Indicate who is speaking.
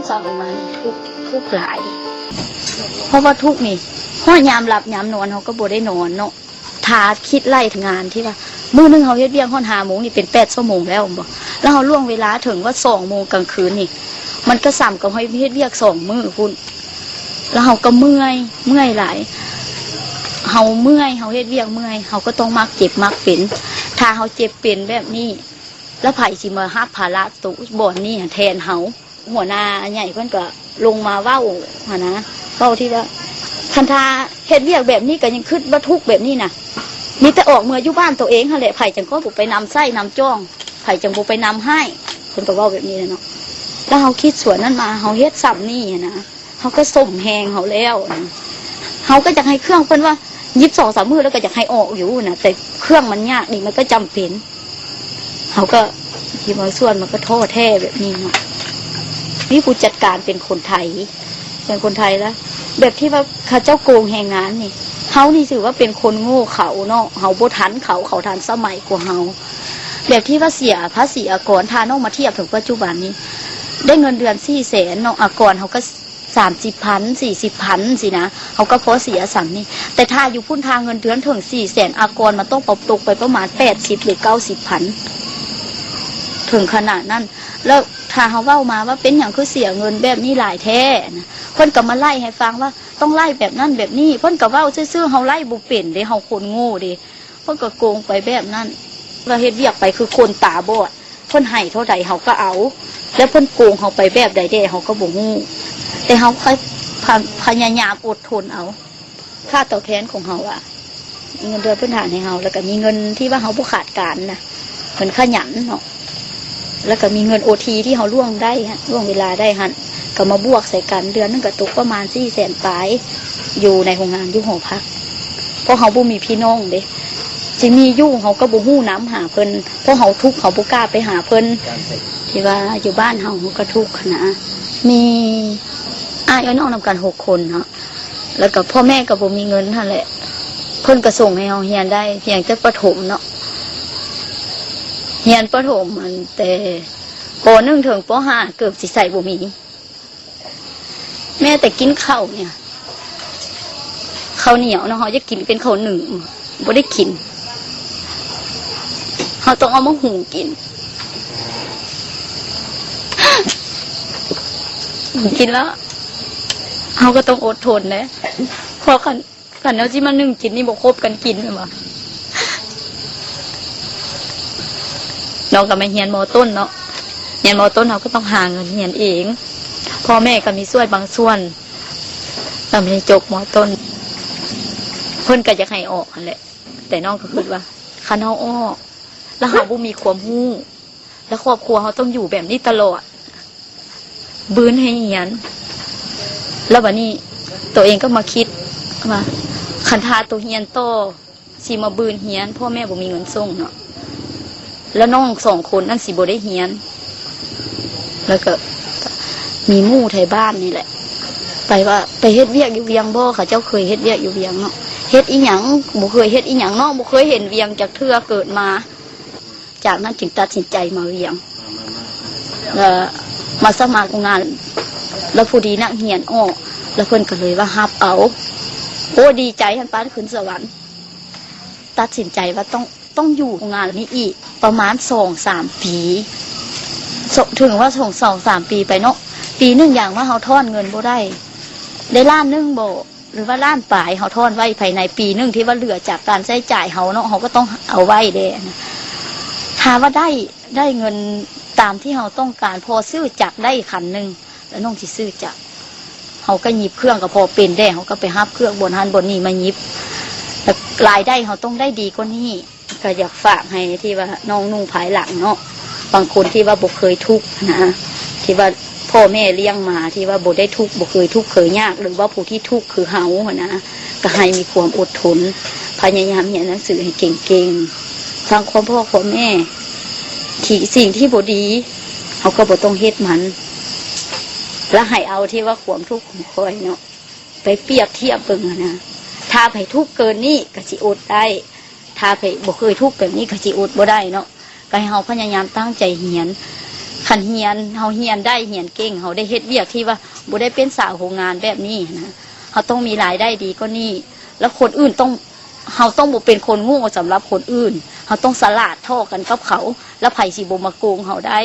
Speaker 1: สาวมาทุกหลายเพราะว่าทุกนี่ห้อยามหลับยามนอนเขาก็บ่ได้นอนเนาะถ้าคิดไล่งานที่ว่ามื้อนึงเขาเฮ็ดเวียงค่อน5 โมงนี่เป็น8 ชั่วโมงแล้วบ่แล้วเขาล่วงเวลาถึงว่า2 โมงกลางคืนนี่มันก็ซ้ำกับให้เฮ็ดเวียก2 มื้อคุณแล้วเขาก็เมื่อยหลายเขาเมื่อยเขาเฮ็ดเวียกเมื่อยเขาก็ต้องมักเจ็บมักเป็นถ้าเขาเจ็บเป็นแบบนี้แล้วไผสิมารับภาระตุบ่อนนี่แทนเขาหัวหน้าใหญ่เพิ่นก็ลงมาเว้าหั่นนะเว้าที่ว่าคันทาเฮ็ดเวียกแบบนี้ก็ยังคิดว่าทุกข์แบบนี้น่ะมีแต่ออกเมื่ออยู่บ้านตัวเองหั่นแหละไผจังก็บ่ไปนำไส้นำจ้องไผจังบ่ไปนำให้เพิ่นก็เว้าแบบนี้เนาะแล้วเฮาคิดส่วนนั้นมาเฮาเฮ็ดซ้ำนี่นะเฮาก็สมแฮงเฮาแล้วเฮาก็อยากให้เครื่องเพิ่นว่า22-23 มื้อแล้วก็อยากให้ออกอยู่น่ะแต่เครื่องมันยากนี่มันก็จำเป็นเฮาก็ที่บางส่วนมันก็ท้อแท้แบบนี้เนาะนี่ผู้จัดการเป็นคนไทยแล้วแบบที่ว่าข้าเจ้าโกงแรงงานนี่เฮานี่ถือว่าเป็นคนโง่เขาเนาะเฮาบ่ทันเขาทันสมัยกว่าเฮาแบบที่ว่าเสียภาษีอากรถ้าน้องมาเทียบถึงปัจจุบันนี้ได้เงินเดือน400,000เนาะอากรเฮาก็30,000 40,000สินะเขาก็พอเสียสั่งนี่แต่ถ้าอยู่พุ่นทางเงินเดือนถึง400,000อากรมันต้องตกไปประมาณ80หรือ90,000ถึงขนาดนั้นแล้วถ้าเขาเว้ามาว่าเป็นอย่างคือเสียเงินแบบนี้หลายแท้นะเพิ่นก็มาไล่ให้ฟังว่าต้องไล่แบบนั้นแบบนี้เพิ่นก็เว้าซื่อๆเฮาไล่บ่เป็นเด้เฮาคนโง่เด้เพิ่นก็โกงไปแบบนั้นว่าเฮ็ดเวียกไปคือคนตาบอดเพิ่นให้เท่าใดเฮาก็เอาแล้วเพิ่นโกงเฮาไปแบบใดเด้เฮาก็บ่ฮู้แต่เฮาพยายามอดทนเอาค่าตอบแทนของเฮาอ่ะเงินเดือนพื้นฐานให้เฮาแล้วก็มีเงินที่ว่าเฮาบ่ขาดการนะเพิ่นขยันเนาะแล้วก็มีเงิน OT ที่เฮาล่วงได้ฮะล่วงเวลาได้หั่นก็มาบวกใส่กันเดือนนึงก็ตกประมาณ400,000ปลายอยู่ในโรงงานอยู่หอพักเพราะเฮาบ่มีพี่น้องเด้สิมีอยู่เฮาก็บ่ฮู้น้ำหาเพิ่นเพราะเฮาทุกข์เฮาบ่กล้าไปหาเพิ่นที่ว่าอยู่บ้านเฮาก็ทุกข์นะมีอ้ายน้องนำกัน6 คนเนาะแล้วก็พ่อแม่ก็บ่มีเงินนั่นแหละเพิ่นก็ส่งให้เฮาเรียนได้เพียงแต่ประถมเนาะเรียนประถมมันแต่ป.1 ถึงป.5เกือบสิใส่บ่มีแม่แต่กินข้าวเนี่ยข้าวเหนียวเนาะเฮาจะกินเป็นข้าวนึ่งบ่ได้กินเฮาต้องเอามาหุงกินกินแล้วเฮาก็ต้องอดทนนะเพราะคันเอาที่มานึ่งกินนี่บ่ครบกันกินแม่นบ่น้องก็มาเรียนม.ต้นเนาะเรียนม.ต้นเฮาก็ต้องหาเงินเรียนเองพ่อแม่ก็มีส่วนบางส่วนก็ไม่ได้จบม.ต้นเพิ่นก็อยากให้ออกนั่นแหละแต่น้องก็คิดว่าคันเฮาออกแล้วเฮาบ่มีความรู้แล้วครอบครัวเฮาต้องอยู่แบบนี้ตลอดบื้นให้เรียนแล้วบัดนี้ตัวเองก็มาคิดว่าคันทาตัวเรียนโตสิมาบื้นเรียนพ่อแม่บ่มีเงินส่งเนาะแล้วน้อง2 คนนั่นสิบ่ได้เรียนแล้วก็มีหมู่ไทยบ้านนี่แหละไปว่าไปเฮ็ดเวียกอยู่เวียงบ่เขาเจ้าเคยเฮ็ดเวียกอยู่เวียงเนาะเฮ็ดอีหยังบ่เคยเฮ็ดอีหยังเนาะบ่เคยเห็นเวียงจากเทื่อเกิดมาจากนั้นจึงตัดสินใจมาเวียงมาสมัครงานแล้วผู้ดีนักเรียนออกแล้วเพิ่นก็เลยว่ารับเอาโอ้ดีใจท่านป้าขึ้นสวรรค์ตัดสินใจว่าต้องอยู่งานนี้อีกประมาณ 2-3 ปีถึงว่า2-3 ปีไปเนาะปีนึงอย่างว่าเฮาทอนเงินบ่ได้ล้านนึงบ่หรือว่าล้านปลายเฮาทอนไว้ภายในปีนึงที่ว่าเหลือจากการใช้จ่ายเฮาเนาะเฮาก็ต้องเอาไว้เด้ถ้าว่าได้เงินตามที่เฮาต้องการพอซื้อจักรได้คันนึงแล้วน้องสิซื้อจักรเฮาก็หยิบเครื่องก็พอเป็นได้เฮาก็ไปรับเครื่องบนหันบนนี้มาหยิบแต่รายได้เฮาต้องได้ดีกว่านี้ก็อยากฝากให้ที่ว่าน้องนุ่งภายหลังเนาะบางคนที่ว่าบ่เคยทุกข์นะที่ว่าพ่อแม่เลี้ยงมาที่ว่าบ่ได้ทุกข์บ่เคยทุกข์เคยยากหรือว่าผู้ที่ทุกข์คือเฮานะก็ให้มีความอดทนพยายามเรียนหนังสือให้เก่งๆฟังความพ่อความแม่ที่สิ่งที่บ่ดีเฮาก็บ่ต้องเฮ็ดมันแล้วให้เอาที่ว่าความทุกข์ของคอยเนาะไปเปรียบเทียบเบิ่งนะถ้าไผทุกข์เกินนี้ก็สิอดได้ถ้าไผบ่เคยทุกข์แบบนี้ก็สิอดบ่ได้เนาะก็ให้เฮาพยายามตั้งใจเรียน ขันเฮียนเฮาเฮียนได้เฮียนเก่งเฮาได้เฮ็ดเวียกที่ว่าบ่ได้เป็นสาวโรงงานแบบนี้นะเฮาต้องมีรายได้ดีก็นี่แล้วคนอื่นต้องเฮาต้องบ่เป็นคนโง่สำหรับคนอื่นเฮาต้องสลาดท่อกันกับเขาแล้วไผสิบ่มาโกงเฮาได้